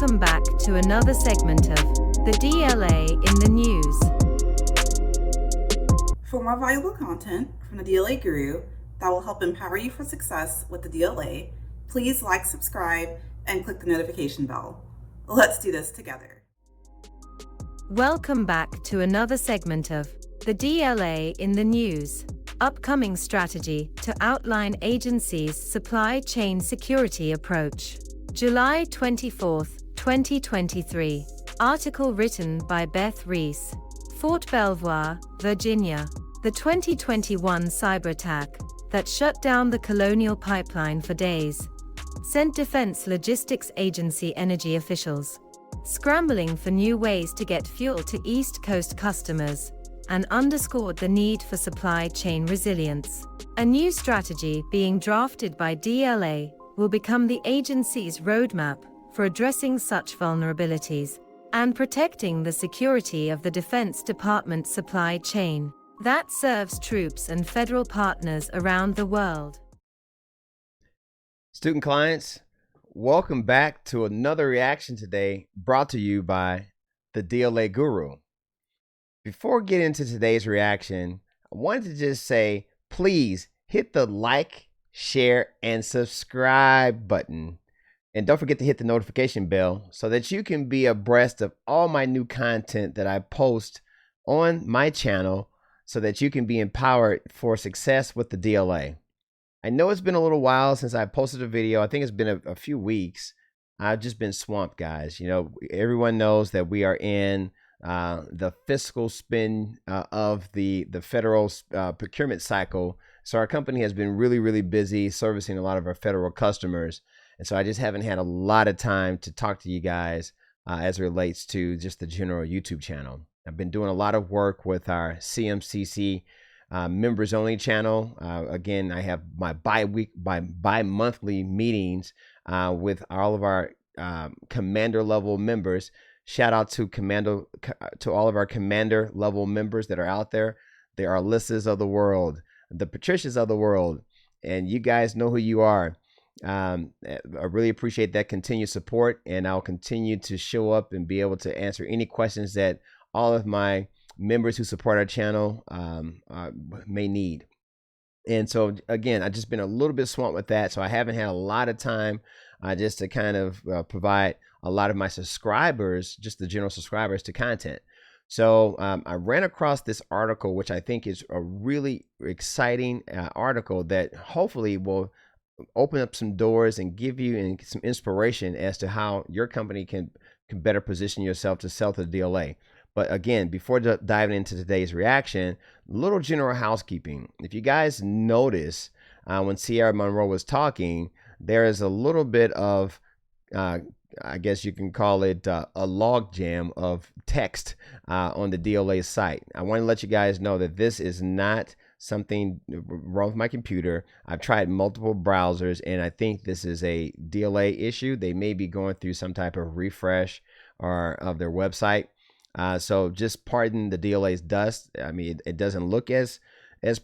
Welcome back to another segment of the DLA in the News. For more valuable content from the DLA Guru that will help empower you for success with the DLA, please like, subscribe, and click the notification bell. Let's do this together. Welcome back to another segment of the DLA in the News. Upcoming strategy to outline agency's supply chain security approach. July 24, 2023. Article written by Beth Reese. Fort Belvoir, Virginia. The 2021 cyber attack that shut down the Colonial Pipeline for days sent Defense Logistics Agency energy officials scrambling for new ways to get fuel to East Coast customers, and underscored the need for supply chain resilience. A new strategy being drafted by DLA will become the agency's roadmap for addressing such vulnerabilities and protecting the security of the Defense Department supply chain that serves troops and federal partners around the world. Student clients, welcome back to another reaction today brought to you by the DLA Guru. Before getting into today's reaction, I wanted to just say, please hit the like, share, and subscribe button. And don't forget to hit the notification bell so that you can be abreast of all my new content that I post on my channel so that you can be empowered for success with the DLA. I know it's been a little while since I posted a video. I think it's been a few weeks. I've just been swamped, guys. You know, everyone knows that we are in the fiscal spin of the federal procurement cycle. So our company has been really busy servicing a lot of our federal customers. And so I just haven't had a lot of time to talk to you guys as it relates to just the general YouTube channel. I've been doing a lot of work with our CMCC members only channel. Again, I have my bi-monthly meetings with all of our commander level members. Shout out to all of our commander level members that are out there. They are Alyssa's of the world, the Patricias of the world, and you guys know who you are. I really appreciate that continued support, and I'll continue to show up and be able to answer any questions that all of my members who support our channel may need. And so again, I've just been a little bit swamped with that, so I haven't had a lot of time just to kind of provide a lot of my subscribers, just the general subscribers, to content. So I ran across this article, which I think is a really exciting article that hopefully will open up some doors and give you some inspiration as to how your company can better position yourself to sell to the DLA. But again, before diving into today's reaction, little general housekeeping. If you guys notice, when Sierra Monroe was talking, there is a little bit of, I guess you can call it a log jam of text on the DLA site. I want to let you guys know that this is not something wrong with my computer. I've tried multiple browsers, and I think this is a DLA issue. They may be going through some type of refresh of their website. So just pardon the DLA's dust. I mean, it doesn't look as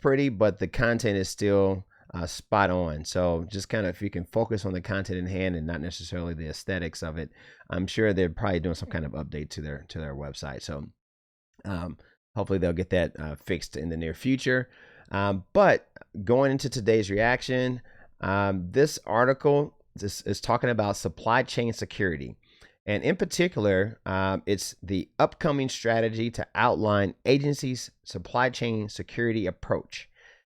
pretty, but the content is still spot on. So just kind of, if you can focus on the content in hand and not necessarily the aesthetics of it, I'm sure they're probably doing some kind of update to their website. So hopefully they'll get that fixed in the near future. But going into today's reaction, this article is talking about supply chain security. And in particular, it's the upcoming strategy to outline agency's supply chain security approach.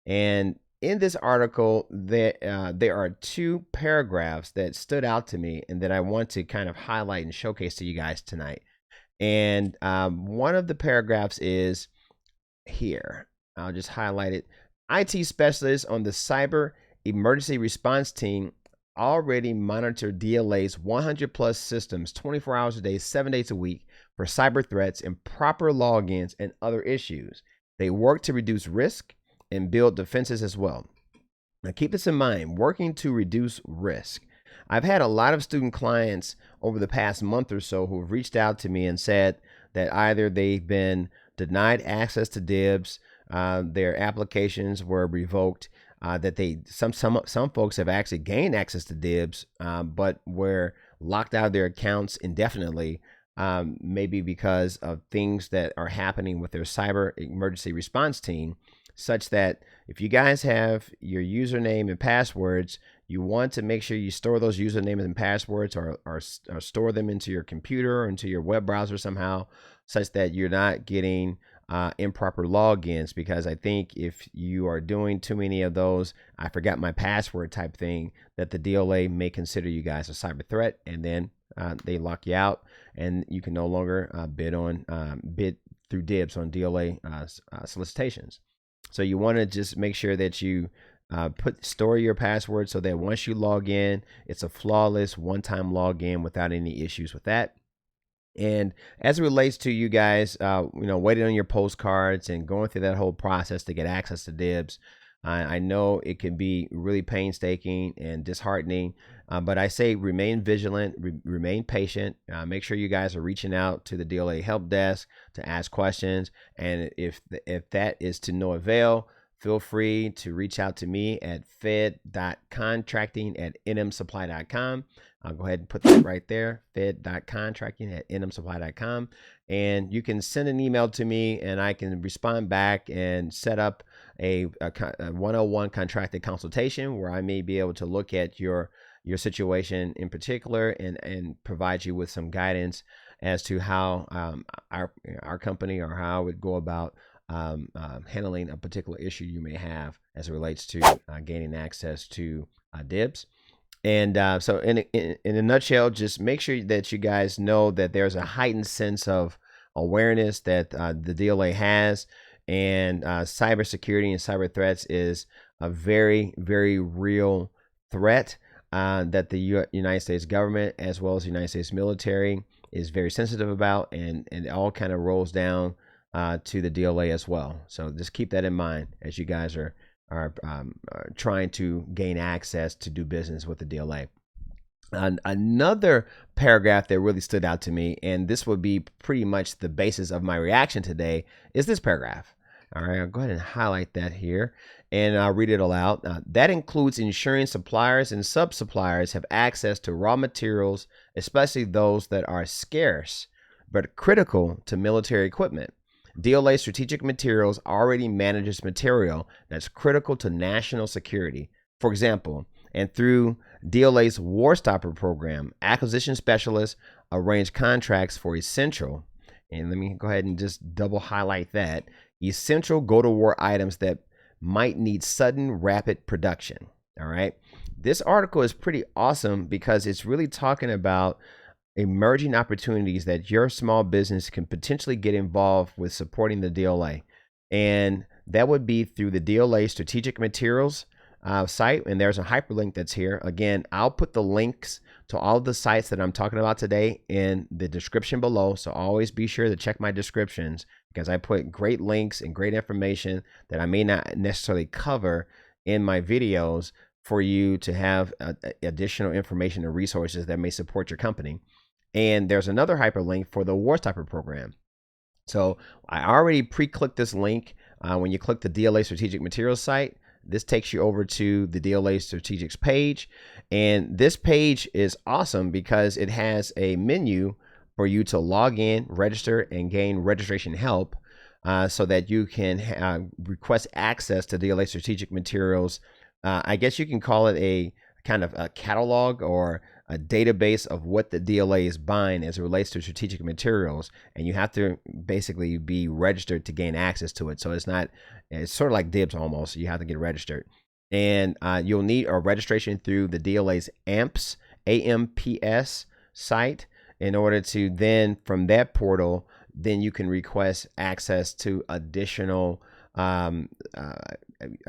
And in this article, there are two paragraphs that stood out to me and that I want to kind of highlight and showcase to you guys tonight. And one of the paragraphs is here. I'll just highlight it. IT specialists on the cyber emergency response team already monitor DLA's 100+ systems 24 hours a day, 7 days a week for cyber threats, improper logins, and other issues. They work to reduce risk and build defenses as well. Now keep this in mind, working to reduce risk. I've had a lot of student clients over the past month or so who have reached out to me and said that either they've been denied access to DIBBS, their applications were revoked, that some folks have actually gained access to DIBBS, but were locked out of their accounts indefinitely, maybe because of things that are happening with their cyber emergency response team, such that if you guys have your username and passwords, you want to make sure you store those usernames and passwords, or store them into your computer or into your web browser somehow, such that you're not getting improper logins. Because I think if you are doing too many of those "I forgot my password" type thing, that the DLA may consider you guys a cyber threat, and then they lock you out, and you can no longer bid through DIBBS on DLA solicitations. So you want to just make sure that you store your password, so that once you log in, it's a flawless one-time login without any issues with that. And as it relates to you guys, waiting on your postcards and going through that whole process to get access to DIBBS, I know it can be really painstaking and disheartening, but I say remain vigilant, remain patient. Make sure you guys are reaching out to the DLA help desk to ask questions, and if that is to no avail, feel free to reach out to me at fed.contracting@nmsupply.com. I'll go ahead and put that right there, fed.contracting@nmsupply.com. And you can send an email to me, and I can respond back and set up a 101 contracted consultation, where I may be able to look at your situation in particular and provide you with some guidance as to how our company, or how I would go about handling a particular issue you may have as it relates to gaining access to DIBBS. And so in a nutshell, just make sure that you guys know that there's a heightened sense of awareness that the DLA has, and cybersecurity and cyber threats is a very, very real threat that the United States government, as well as the United States military, is very sensitive about, and it all kind of rolls down to the DLA as well. So just keep that in mind as you guys are trying to gain access to do business with the DLA. Another paragraph that really stood out to me, and this would be pretty much the basis of my reaction today, is this paragraph. All right, I'll go ahead and highlight that here, and I'll read it aloud. That includes ensuring suppliers and sub-suppliers have access to raw materials, especially those that are scarce but critical to military equipment. DLA Strategic Materials already manages material that's critical to national security. For example, and through DLA's Warstopper Program, acquisition specialists arrange contracts for essential, and let me go ahead and just double highlight that, essential go-to-war items that might need sudden, rapid production. All right. This article is pretty awesome because it's really talking about emerging opportunities that your small business can potentially get involved with supporting the DLA. And that would be through the DLA Strategic Materials site. And there's a hyperlink that's here. Again, I'll put the links to all of the sites that I'm talking about today in the description below. So always be sure to check my descriptions, because I put great links and great information that I may not necessarily cover in my videos for you to have additional information and resources that may support your company. And there's another hyperlink for the Warstopper Program. So I already pre-clicked this link. When you click the DLA Strategic Materials site, this takes you over to the DLA Strategics page. And this page is awesome because it has a menu for you to log in, register, and gain registration help so that you can request access to DLA Strategic Materials. I guess you can call it a kind of a catalog or a database of what the DLA is buying as it relates to strategic materials, and you have to basically be registered to gain access to it. So it's sort of like DIBBS almost. You have to get registered, and you'll need a registration through the DLA's AMPS site in order to then, from that portal, then you can request access to additional I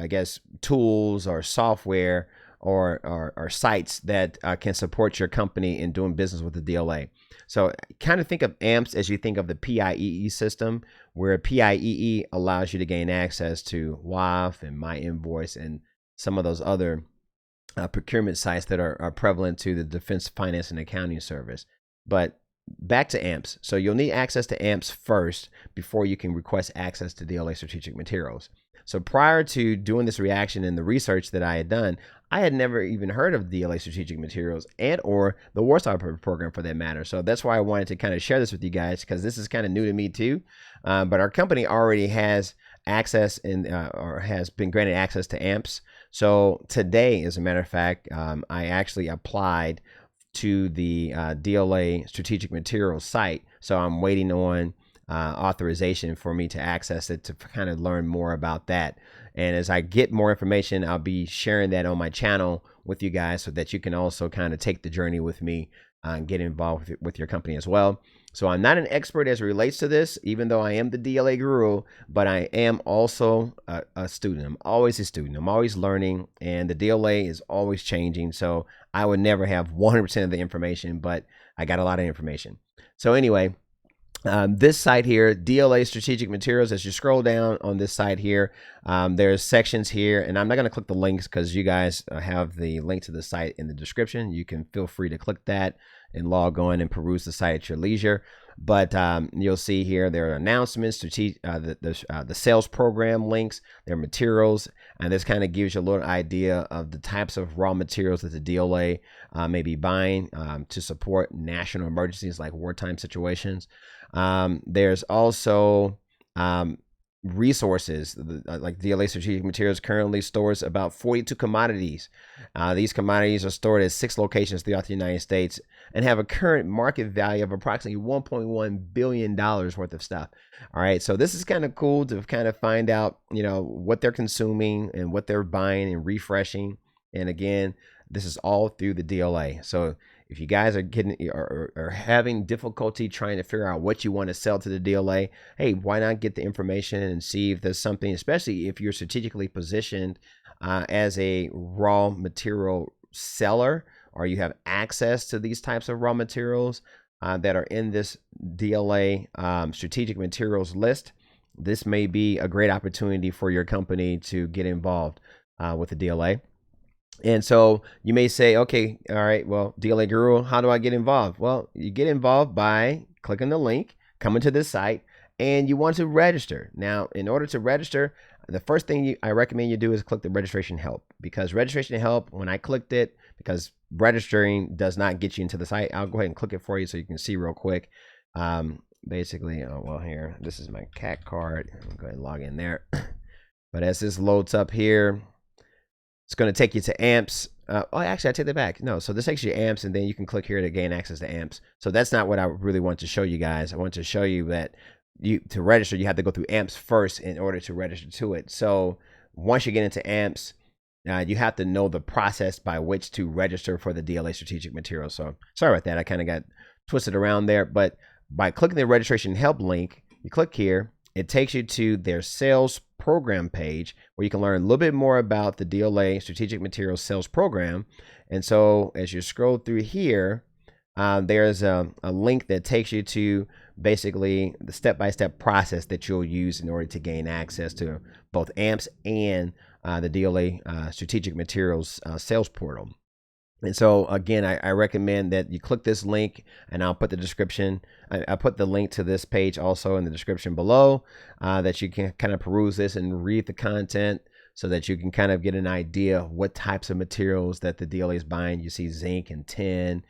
guess tools or software or sites that can support your company in doing business with the DLA. So kind of think of AMPS as you think of the PIEE system, where PIEE allows you to gain access to WAF and My Invoice and some of those other procurement sites that are prevalent to the Defense Finance and Accounting Service. But back to AMPS. So you'll need access to AMPS first before you can request access to DLA Strategic Materials. So prior to doing this reaction and the research that I had done, I had never even heard of DLA strategic materials and or the Warstopper program for that matter. So that's why I wanted to kind of share this with you guys, because this is kind of new to me too. But our company already has access or has been granted access to AMPS. So today, as a matter of fact, I actually applied to the DLA strategic materials site. So I'm waiting on authorization for me to access it to kind of learn more about that. And as I get more information, I'll be sharing that on my channel with you guys so that you can also kind of take the journey with me and get involved with your company as well. So I'm not an expert as it relates to this, even though I am the DLA guru, but I am also a student. I'm always a student. I'm always learning, and the DLA is always changing. So I would never have 100% of the information, but I got a lot of information. So anyway, this site here, DLA Strategic Materials, as you scroll down on this site here, there's sections here, and I'm not going to click the links because you guys have the link to the site in the description. You can feel free to click that and log on and peruse the site at your leisure. But you'll see here there are announcements, the sales program links, their materials, and this kind of gives you a little idea of the types of raw materials that the DLA may be buying to support national emergencies like wartime situations. There's also resources, like DLA Strategic Materials currently stores about 42 commodities. These commodities are stored at 6 locations throughout the United States and have a current market value of approximately $1.1 billion worth of stuff. All right, so this is kind of cool to kind of find out, you know, what they're consuming and what they're buying and refreshing. And again, this is all through the DLA. So if you guys are getting or having difficulty trying to figure out what you want to sell to the DLA, hey, why not get the information and see if there's something, especially if you're strategically positioned as a raw material seller, or you have access to these types of raw materials that are in this DLA strategic materials list. This may be a great opportunity for your company to get involved with the DLA. And so you may say, okay, all right, well, DLA Guru, how do I get involved? Well, you get involved by clicking the link, coming to this site, and you want to register. Now, in order to register, the first thing I recommend you do is click the registration help, because registration help, when I clicked it, because registering does not get you into the site, I'll go ahead and click it for you so you can see real quick. Basically, oh, well, here, this is my CAC card. I'm going to log in there. But as this loads up here, it's going to take you to AMPS. Oh, actually, I take that back. No, so this takes you to AMPS, and then you can click here to gain access to AMPS. So that's not what I really want to show you guys. I want to show you that to register, you have to go through AMPS first in order to register to it. So once you get into AMPS, you have to know the process by which to register for the DLA strategic material. So sorry about that. I kind of got twisted around there. But by clicking the registration help link, you click here. It takes you to their sales program page where you can learn a little bit more about the DLA Strategic Materials Sales Program. And so as you scroll through here, there's a link that takes you to basically the step-by-step process that you'll use in order to gain access to both AMPS and the DLA Strategic Materials Sales Portal. And so again, I recommend that you click this link, and I'll put the description. I put the link to this page also in the description below, that you can kind of peruse this and read the content so that you can kind of get an idea of what types of materials that the DLA is buying. You see zinc and tin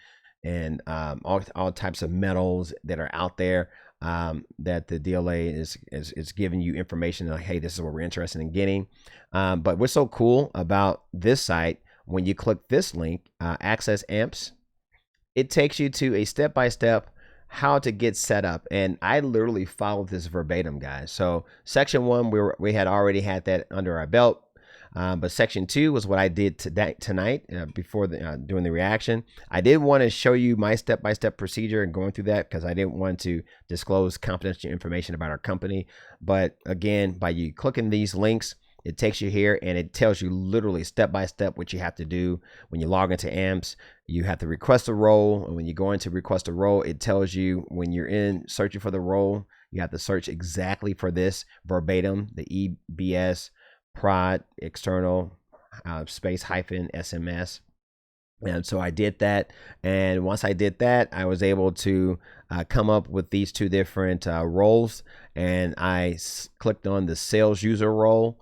and all types of metals that are out there that the DLA is giving you information like, hey, this is what we're interested in getting. But what's so cool about this site, when you click this link, access AMPS, it takes you to a step-by-step how to get set up. And I literally followed this verbatim, guys. So section 1, we had already had that under our belt. But section 2 was what I did tonight before doing the reaction. I did want to show you my step-by-step procedure and going through that because I didn't want to disclose confidential information about our company. But again, by you clicking these links, it takes you here and it tells you literally step-by-step what you have to do. When you log into AMPS, you have to request a role. And when you go into request a role, it tells you when you're in searching for the role, you have to search exactly for this verbatim, the EBS prod external space hyphen SMS. And so I did that. And once I did that, I was able to come up with these 2 different roles. And I clicked on the sales user role.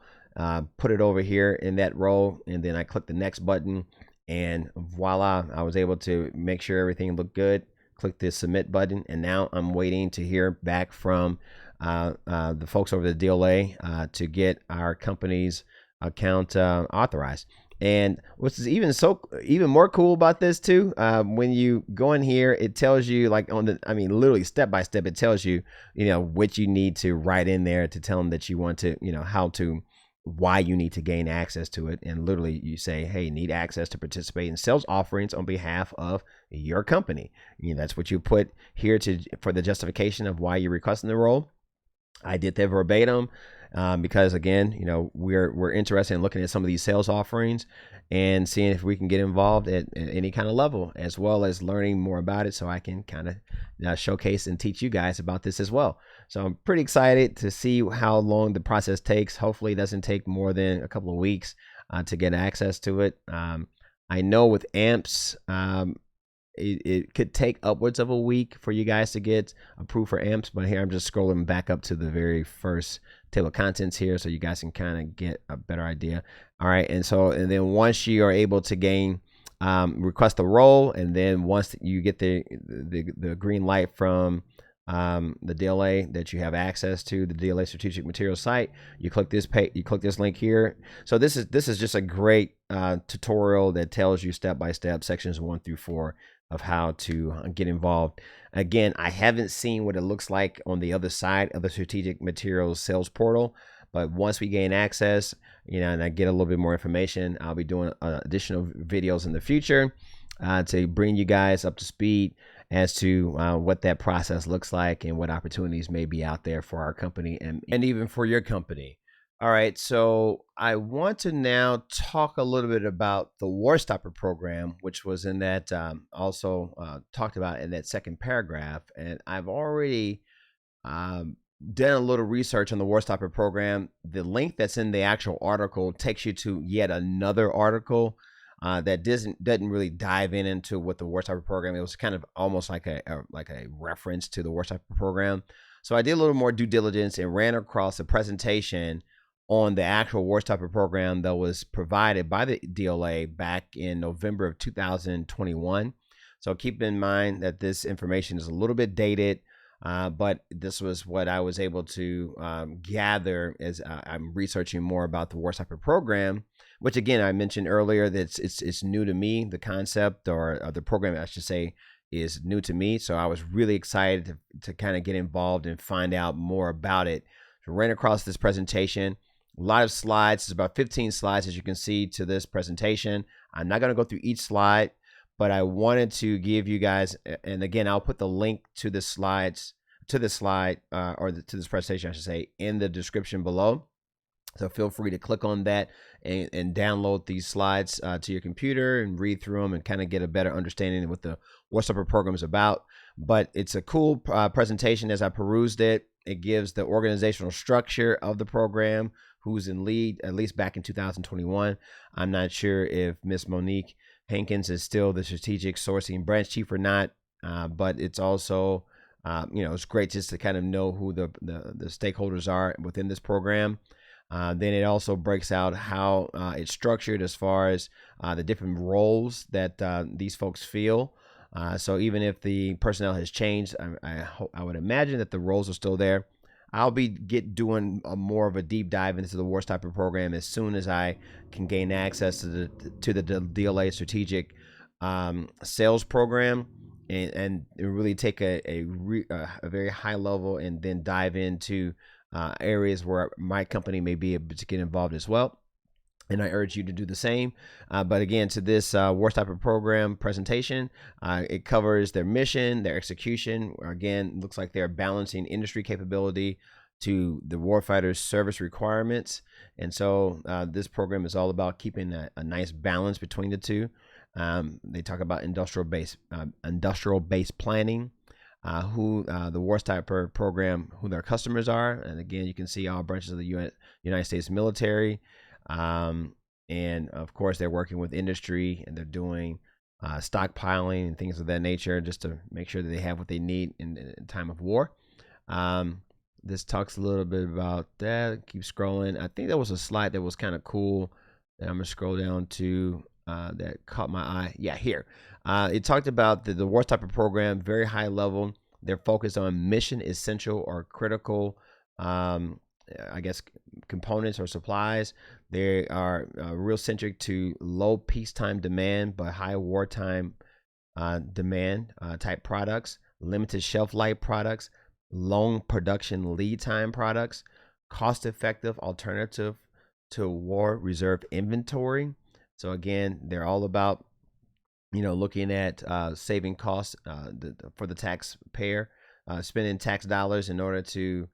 put it over here in that row, and then I click the next button, and voila, I was able to make sure everything looked good. Click the submit button, and now I'm waiting to hear back from the folks over the DLA to get our company's account authorized. And what's even more cool about this too, when you go in here, it tells you, like, literally step by step, it tells you, what you need to write in there to tell them that you want to, why you need to gain access to it. And literally you say, hey, need access to participate in sales offerings on behalf of your company. That's what you put here for the justification of why you're requesting the role. I did that verbatim because, again, we're interested in looking at some of these sales offerings and seeing if we can get involved at any kind of level, as well as learning more about it, so I can kind of showcase and teach you guys about this as well. So I'm pretty excited to see how long the process takes. Hopefully it doesn't take more than a couple of weeks to get access to it. I know with AMPS, it could take upwards of a week for you guys to get approved for AMPS, but here I'm just scrolling back up to the very first table of contents here, so you guys can kind of get a better idea. All right, and then once you are able to request the role, and then once you get the green light from the DLA that you have access to the DLA strategic materials site, you click this link here. So this is just a great tutorial that tells you step by step, sections 1 through 4, of how to get involved. Again, I haven't seen what it looks like on the other side of the strategic materials sales portal, but once we gain access, and I get a little bit more information, I'll be doing additional videos in the future to bring you guys up to speed as to what that process looks like and what opportunities may be out there for our company and even for your company. All right, so I want to now talk a little bit about the Warstopper program, which was in that also talked about in that second paragraph. And I've already done a little research on the Warstopper program. The link that's in the actual article takes you to yet another article that doesn't really dive into what the Warstopper program. It was kind of almost like a reference to the Warstopper program. So I did a little more due diligence and ran across a presentation on the actual Warstopper program that was provided by the DLA back in November of 2021. So keep in mind that this information is a little bit dated, but this was what I was able to gather as I'm researching more about the Warstopper program, which, again, I mentioned earlier that it's new to me. The concept or the program, I should say, is new to me. So I was really excited to kind of get involved and find out more about it. So ran across this presentation. A lot of slides. It's about 15 slides, as you can see, to this presentation. I'm not going to go through each slide, but I wanted to give you guys, and again, I'll put the link to the slides, to this slide, to this presentation, I should say, in the description below. So feel free to click on that and download these slides to your computer and read through them and kind of get a better understanding of what the Warstopper program is about. But it's a cool presentation. As I perused it, it gives the organizational structure of the program, who's in lead, at least back in 2021. I'm not sure if Miss Monique Hankins is still the strategic sourcing branch chief or not, but it's also, it's great just to kind of know who the stakeholders are within this program. Then it also breaks out how it's structured as far as the different roles that these folks fill. So even if the personnel has changed, I would imagine that the roles are still there. I'll be doing more of a deep dive into the Warstopper program as soon as I can gain access to the DLA strategic sales program and really take a very high level and then dive into areas where my company may be able to get involved as well. And I urge you to do the same. But again, to this Warstopper program presentation, it covers their mission, their execution. Again, looks like they're balancing industry capability to the warfighter's service requirements. And so this program is all about keeping a nice balance between the two. They talk about industrial base planning, who the Warstopper program, who their customers are. And again, you can see all branches of the United States military. And of course, they're working with industry and they're doing stockpiling and things of that nature just to make sure that they have what they need in time of war. this talks a little bit about that. Keep scrolling. I think there was a slide that was kind of cool that I'm gonna scroll down to that caught my eye. Yeah, here. It talked about the Warstopper program, very high level. They're focused on mission essential or critical, I guess, components or supplies. They are real centric to low peacetime demand but high wartime demand type products, limited shelf life products, long production lead time products, cost effective alternative to war reserve inventory. So again, they're all about looking at saving costs for the taxpayer, spending tax dollars in order to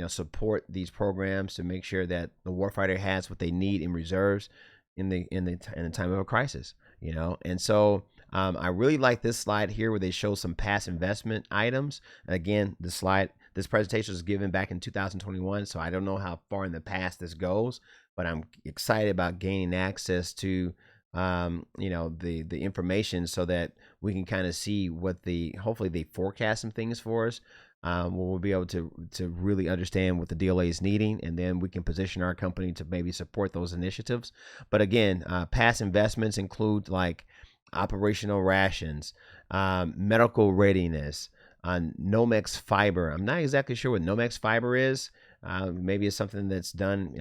support these programs to make sure that the warfighter has what they need in reserves in the time of a crisis. And so I really like this slide here where they show some past investment items. And again, this presentation was given back in 2021, so I don't know how far in the past this goes, but I'm excited about gaining access to the information so that we can kind of see what hopefully they forecast some things for us. We'll be able to really understand what the DLA is needing, and then we can position our company to maybe support those initiatives. But again, past investments include like operational rations, medical readiness, Nomex fiber. I'm not exactly sure what Nomex fiber is. Maybe it's something that's done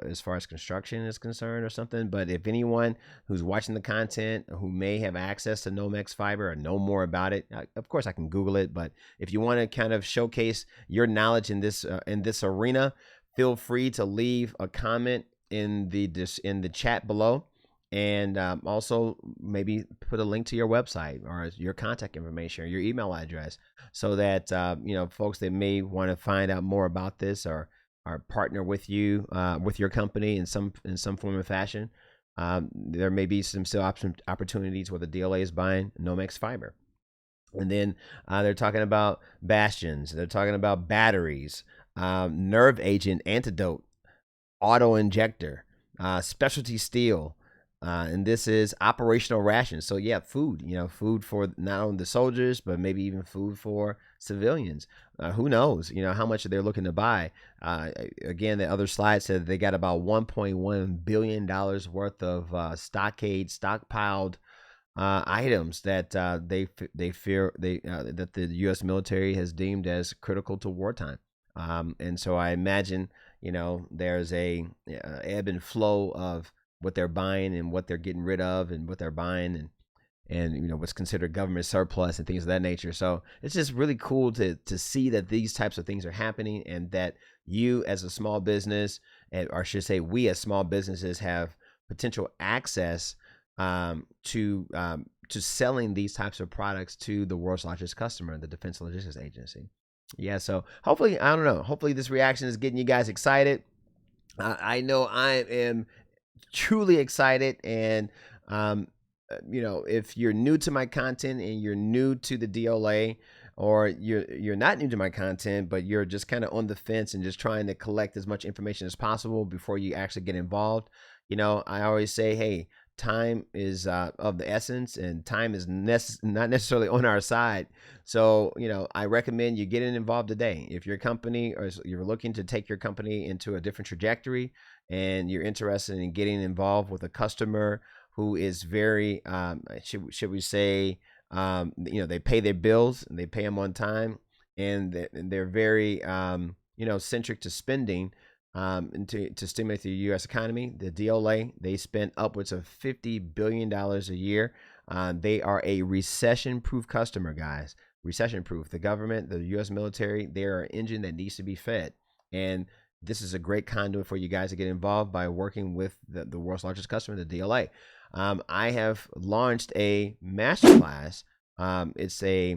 as far as construction is concerned or something. But if anyone who's watching the content who may have access to Nomex fiber or know more about it, of course I can Google it. But if you want to kind of showcase your knowledge in this arena, feel free to leave a comment in the chat below. And also maybe put a link to your website or your contact information or your email address so that folks that may want to find out more about this or partner with you with your company in some form or fashion. There may be some still opportunities where the DLA is buying Nomex fiber. And then they're talking about bastions. They're talking about batteries, nerve agent antidote, auto injector, specialty steel. And this is operational rations. So yeah, food, food for not only the soldiers, but maybe even food for civilians. Who knows, how much they're looking to buy. Again, the other slide said they got about $1.1 billion worth of stockpiled items that they fear that the U.S. military has deemed as critical to wartime. And so I imagine, there's a ebb and flow of what they're buying and what they're getting rid of and what they're buying and what's considered government surplus and things of that nature. So it's just really cool to see that these types of things are happening and that you as a small business, or I should say we as small businesses, have potential access to selling these types of products to the world's largest customer, the Defense Logistics Agency. Yeah, so hopefully this reaction is getting you guys excited. I know I am truly excited, and if you're new to my content and you're new to the DLA, or you're not new to my content but you're just kind of on the fence and just trying to collect as much information as possible before you actually get involved, I always say, hey, time is of the essence, and time is not necessarily on our side. So I recommend you getting involved today. If your company, or you're looking to take your company into a different trajectory and you're interested in getting involved with a customer who is very should we say they pay their bills and they pay them on time, and they're very centric to spending and to stimulate the U.S. economy. The DLA, they spend upwards of $50 billion a year. They are a recession-proof customer, guys. Recession-proof. The government, the U.S. military, they're an engine that needs to be fed. And this is a great conduit for you guys to get involved by working with the world's largest customer, the DLA. I have launched a masterclass. It's a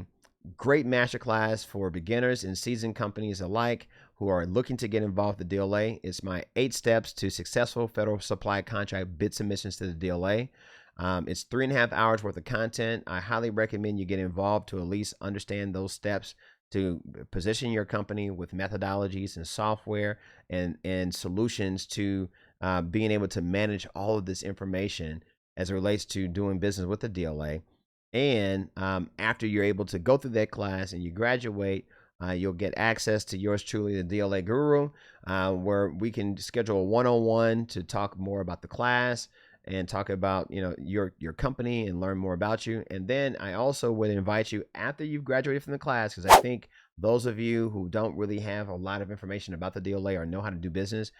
great masterclass for beginners and seasoned companies alike who are looking to get involved with the DLA. It's my 8 steps to successful federal supply contract bid submissions to the DLA. It's 3.5 hours worth of content. I highly recommend you get involved to at least understand those steps to position your company with methodologies and software and solutions to being able to manage all of this information as it relates to doing business with the DLA. And after you're able to go through that class and you graduate, You'll get access to yours truly, the DLA Guru, where we can schedule a one-on-one to talk more about the class and talk about your company and learn more about you. And then I also would invite you after you've graduated from the class, because I think those of you who don't really have a lot of information about the DLA or know how to do business,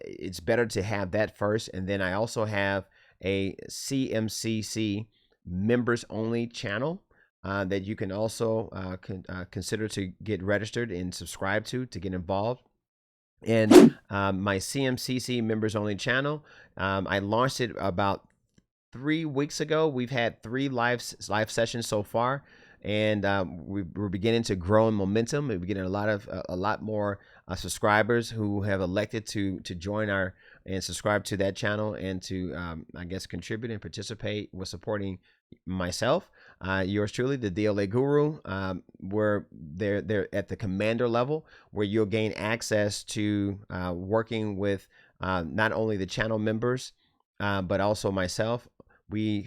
it's better to have that first. And then I also have a CMCC members only channel that you can also consider to get registered and subscribe to get involved. And my CMCC members only channel, I launched it about 3 weeks ago. We've had 3 live sessions so far, and we're beginning to grow in momentum. We're getting a lot more subscribers who have elected to join and subscribe to that channel and to I guess contribute and participate with supporting myself, yours truly, the DLA Guru, where they're at the commander level, where you'll gain access to working with not only the channel members but also myself. I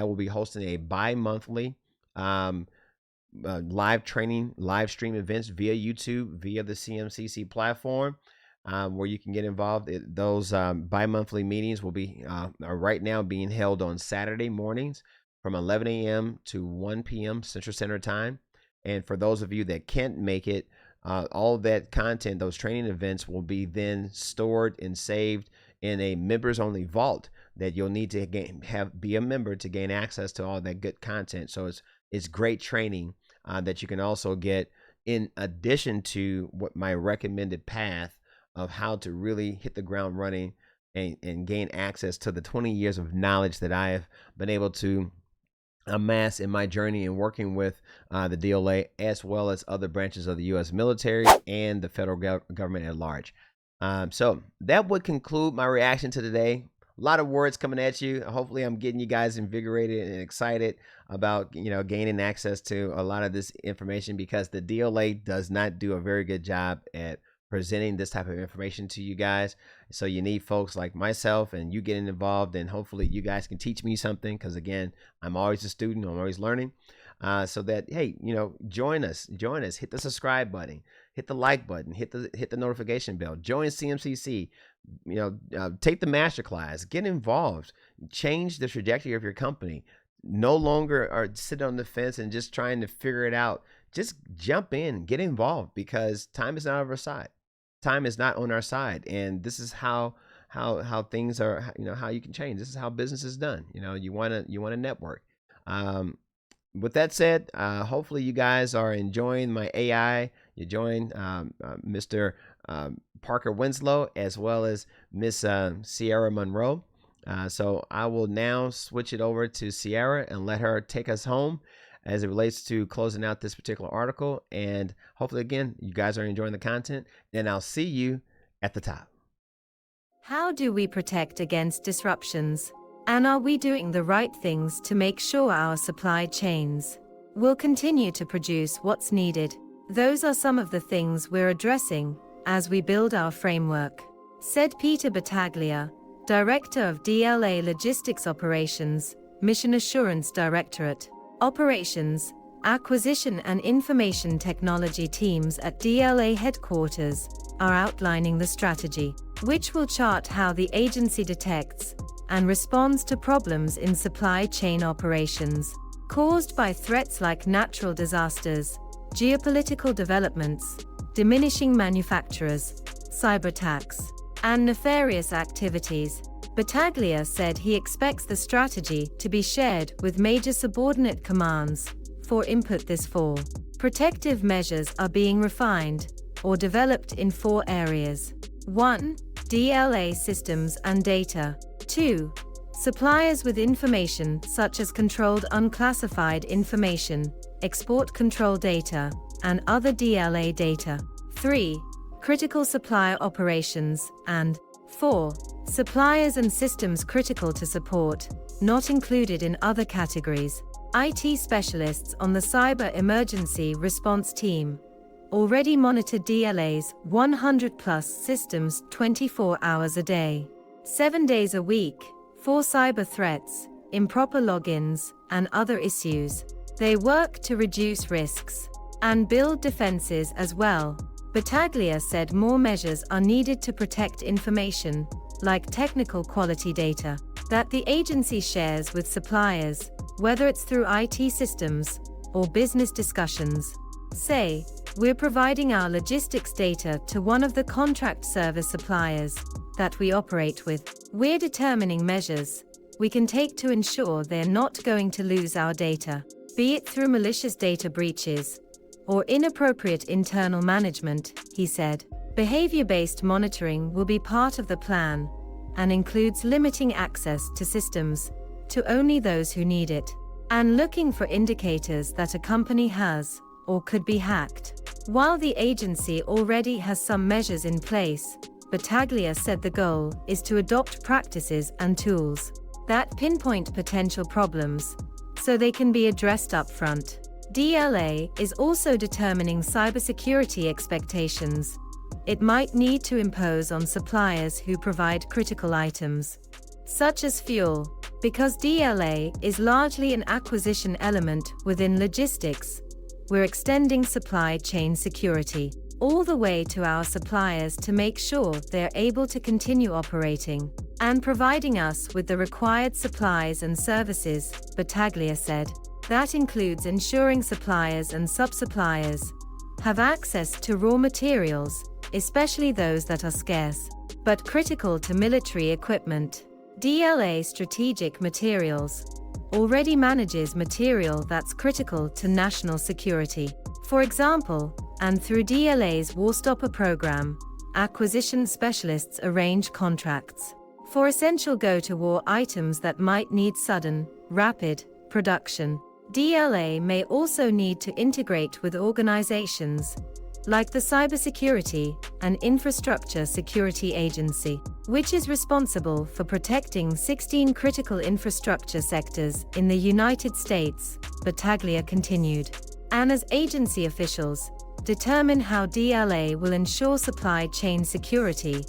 will be hosting a bi-monthly live stream events via YouTube, via the CMCC platform, where you can get involved. Those bi-monthly meetings will be are right now being held on Saturday mornings from 11 a.m. to 1 p.m. Central Standard Time. And for those of you that can't make it, all that content, those training events, will be then stored and saved in a members only vault that you'll need to be a member to gain access to all that good content. So it's great training that you can also get in addition to what my recommended path of how to really hit the ground running and gain access to the 20 years of knowledge that I have been able to amass in my journey in working with the DLA, as well as other branches of the U.S. military and the federal government at large. So that would conclude my reaction to today. A lot of words coming at you. Hopefully I'm getting you guys invigorated and excited about gaining access to a lot of this information, because the DLA does not do a very good job at presenting this type of information to you guys. So you need folks like myself and you getting involved, and hopefully you guys can teach me something, because again, I'm always a student, I'm always learning. So that, hey, join us, hit the subscribe button, hit the like button, hit the notification bell, join CMCC, take the MasterClass, get involved, change the trajectory of your company. No longer are sitting on the fence and just trying to figure it out. Just jump in, get involved, because time is not on our side. Time is not on our side, and this is how things are. How you can change. This is how business is done. You want to network. With that said, hopefully you guys are enjoying my AI. You join Mr. Parker Winslow, as well as Miss Sierra Monroe. So I will now switch it over to Sierra and let her take us home as it relates to closing out this particular article. And hopefully, again, you guys are enjoying the content, and I'll see you at the top. How do we protect against disruptions? And are we doing the right things to make sure our supply chains will continue to produce what's needed? Those are some of the things we're addressing as we build our framework, said Peter Battaglia, Director of DLA Logistics Operations, Mission Assurance Directorate, Operations, Acquisition and Information Technology teams at DLA headquarters are outlining the strategy, which will chart how the agency detects and responds to problems in supply chain operations caused by threats like natural disasters, geopolitical developments, diminishing manufacturers, cyber attacks, and nefarious activities. Battaglia said he expects the strategy to be shared with major subordinate commands for input this fall. Protective measures are being refined or developed in 4 areas. 1. DLA systems and data. 2. Suppliers with information such as controlled unclassified information, export control data, and other DLA data. 3. Critical supplier operations. And 4. Suppliers and systems critical to support, not included in other categories. IT specialists on the Cyber Emergency Response Team already monitor DLA's 100+ systems 24 hours a day, 7 days a week, for cyber threats, improper logins, and other issues. They work to reduce risks, and build defenses as well. Battaglia said more measures are needed to protect information, like technical quality data, that the agency shares with suppliers, whether it's through IT systems or business discussions. Say, we're providing our logistics data to one of the contract service suppliers that we operate with. We're determining measures we can take to ensure they're not going to lose our data, be it through malicious data breaches or inappropriate internal management, he said. Behavior-based monitoring will be part of the plan and includes limiting access to systems to only those who need it, and looking for indicators that a company has or could be hacked. While the agency already has some measures in place, Battaglia said the goal is to adopt practices and tools that pinpoint potential problems so they can be addressed up front. DLA is also determining cybersecurity expectations it might need to impose on suppliers who provide critical items, such as fuel. Because DLA is largely an acquisition element within logistics, we're extending supply chain security all the way to our suppliers to make sure they're able to continue operating and providing us with the required supplies and services, Battaglia said. That includes ensuring suppliers and sub-suppliers have access to raw materials, especially those that are scarce but critical to military equipment. DLA Strategic Materials already manages material that's critical to national security. For example, and through DLA's Warstopper Program, acquisition specialists arrange contracts for essential go-to-war items that might need sudden, rapid production. DLA may also need to integrate with organizations like the Cybersecurity and Infrastructure Security Agency, which is responsible for protecting 16 critical infrastructure sectors in the United States, Battaglia continued. And as agency officials determine how DLA will ensure supply chain security,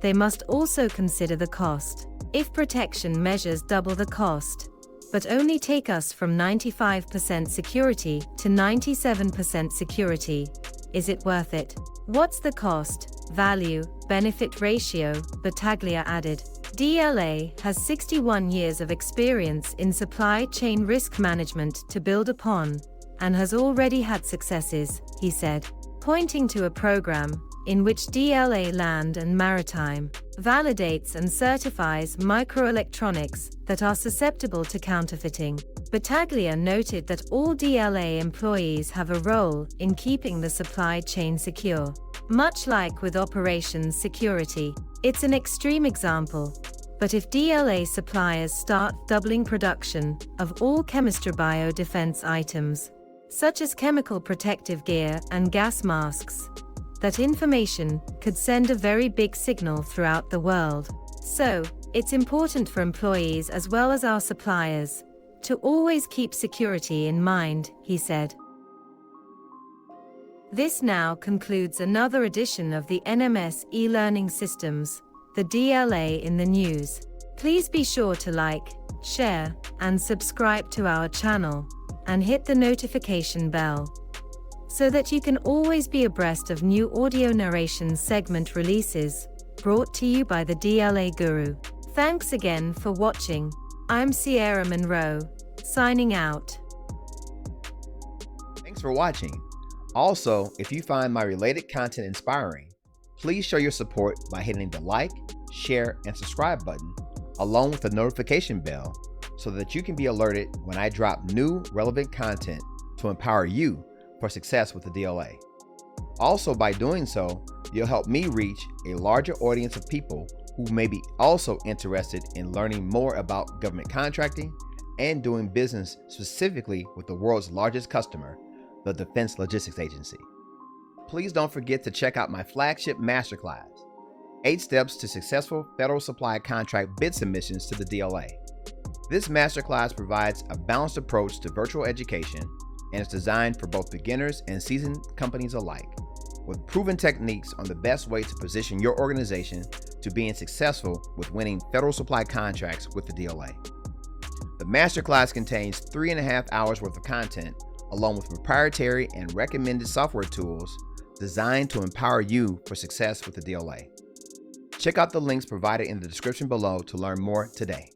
they must also consider the cost. If protection measures double the cost, but only take us from 95% security to 97% security, is it worth it? What's the cost, value, benefit ratio? Battaglia added. DLA has 61 years of experience in supply chain risk management to build upon, and has already had successes, he said, pointing to a program in which DLA Land and Maritime validates and certifies microelectronics that are susceptible to counterfeiting. Battaglia noted that all DLA employees have a role in keeping the supply chain secure. Much like with operations security, it's an extreme example, but if DLA suppliers start doubling production of all chemistry bio-defense items, such as chemical protective gear and gas masks, that information could send a very big signal throughout the world. So, it's important for employees as well as our suppliers to always keep security in mind, he said. This now concludes another edition of the NMS e-learning systems, the DLA in the news. Please be sure to like, share, and subscribe to our channel, and hit the notification bell, so that you can always be abreast of new audio narration segment releases, brought to you by the DLA Guru. Thanks again for watching. I'm Sierra Monroe, signing out. Thanks for watching. Also, if you find my related content inspiring, please show your support by hitting the like, share, and subscribe button, along with the notification bell, so that you can be alerted when I drop new relevant content to empower you for success with the DLA. Also, by doing so, you'll help me reach a larger audience of people who may be also interested in learning more about government contracting and doing business specifically with the world's largest customer, the Defense Logistics Agency. Please don't forget to check out my flagship masterclass, 8 Steps to Successful Federal Supply Contract Bid Submissions to the DLA. This masterclass provides a balanced approach to virtual education and is designed for both beginners and seasoned companies alike, with proven techniques on the best way to position your organization to being successful with winning federal supply contracts with the DLA. The masterclass contains 3.5 hours worth of content, along with proprietary and recommended software tools designed to empower you for success with the DLA. Check out the links provided in the description below to learn more today.